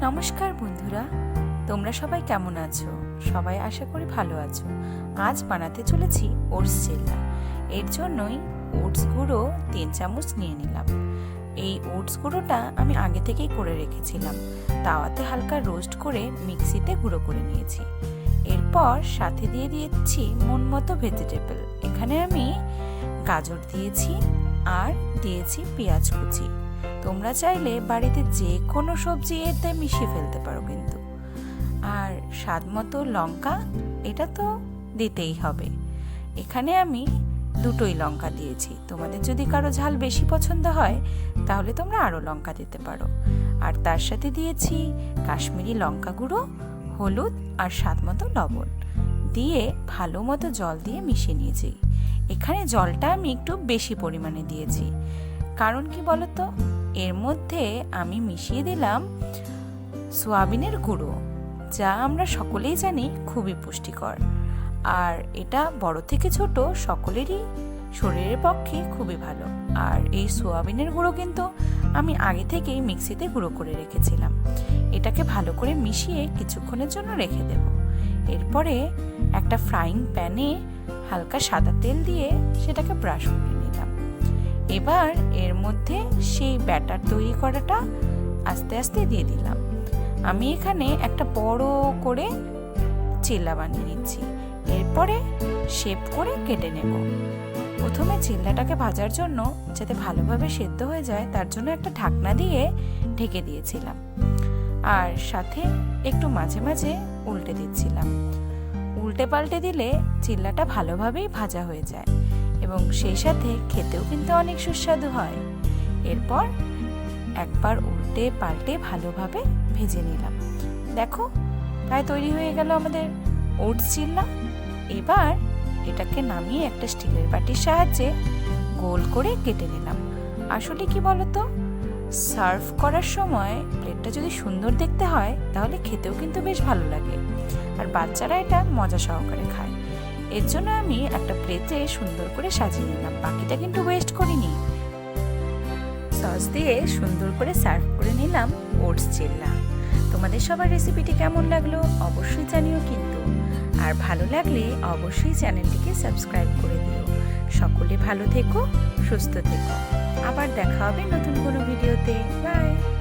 নমস্কার বন্ধুরা, তোমরা সবাই কেমন আছো? সবাই আশা করি ভালো আছো। আজ বানাতে চলেছি ওটস চিল্লা। এর জন্যই ওটস গুঁড়ো 3 চামচ নিয়ে নিলাম। এই ওটস গুঁড়োটা আমি আগে থেকেই করে রেখেছিলাম। তাওয়াতে হালকা রোস্ট করে মিক্সিতে গুঁড়ো করে নিয়েছি। এরপর সাথে দিয়ে দিয়েছি মন মতো ভেজিটেবল। এখানে আমি গাজর দিয়েছি আর দিয়েছি পেঁয়াজ কুচি। তোমরা চাইলে বাড়িতে যে কোনো সবজি এতে মিশিয়ে ফেলতে পারো কিন্তু। আর স্বাদ মতো লঙ্কা, এটা তো দিতেই হবে। এখানে আমি দুটোই লঙ্কা দিয়েছি। তোমাদের যদি কারো ঝাল বেশি পছন্দ হয় তাহলে তোমরা আরও লঙ্কা দিতে পারো। আর তার সাথে দিয়েছি কাশ্মীরি লঙ্কা গুঁড়ো, হলুদ আর স্বাদ মতো লবণ দিয়ে ভালো মতো জল দিয়ে মিশিয়ে নিয়েছি। এখানে জলটা আমি একটু বেশি পরিমাণে দিয়েছি, কারণ কি বলতো, এর মধ্যে আমি মিশিয়ে দিলাম সয়াবিনের গুঁড়ো, যা আমরা সকলেই জানি খুবই পুষ্টিকর। আর এটা বড় থেকে ছোট সকলেরই শরীরের পক্ষে খুবই ভালো। আর এই সয়াবিনের গুঁড়ো কিন্তু আমি আগে থেকেই মিক্সিতে গুঁড়ো করে রেখেছিলাম। এটাকে ভালো করে মিশিয়ে কিছুক্ষণের জন্য রেখে দেব। এরপরে একটা ফ্রাইং প্যানে হালকা সাদা তেল দিয়ে সেটাকে ব্রাশ করে নিলাম। এবার এর মধ্যে সেই ব্যাটার তৈরি করাটা আস্তে আস্তে দিয়ে দিলাম। আমি এখানে একটা বড় করে চিল্লা বানিয়ে নিচ্ছি। এরপরে শেপ করে কেটে নেব। প্রথমে চিল্লাটাকে ভাজার জন্য যাতে ভালোভাবে সেদ্ধ হয়ে যায় তার জন্য একটা ঢাকনা দিয়ে ঢেকে দিয়েছিলাম। আর সাথে একটু মাঝে মাঝে উল্টে দিচ্ছিলাম। উল্টে পাল্টে দিলে চিল্লাটা ভালোভাবেই ভাজা হয়ে যায় এবং সেই সাথে খেতেও কিন্তু অনেক সুস্বাদু হয়। এরপর একবার উল্টে পাল্টে ভালোভাবে ভেজে নিলাম। দেখো, প্রায় তৈরি হয়ে গেল আমাদের ওটস চিল্লা। এবার এটাকে নামিয়ে একটা স্টিলের বাটির সাহায্যে গোল করে কেটে নিলাম। আসলে কি বলতো, সার্ভ করার সময় প্লেটটা যদি সুন্দর দেখতে হয় তাহলে খেতেও কিন্তু বেশ ভালো লাগে। আর বাচ্চারা এটা মজা সহকারে খায়। এর জন্য আমি একটা প্লেটে সুন্দর করে সাজিয়ে নিলাম। বাকিটা কিন্তু ওয়েস্ট করিনি। সস দিয়ে সুন্দর করে সার্ভ করে নিলাম ওটস চিল্লা। তোমাদের সবার রেসিপিটি কেমন লাগলো অবশ্যই জানিও কিন্তু। আর ভালো লাগলে অবশ্যই চ্যানেলটিকে সাবস্ক্রাইব করে দিও। সকলে ভালো থেকো, সুস্থ থেকো। আবার দেখা হবে নতুন কোনো ভিডিওতে। বাই।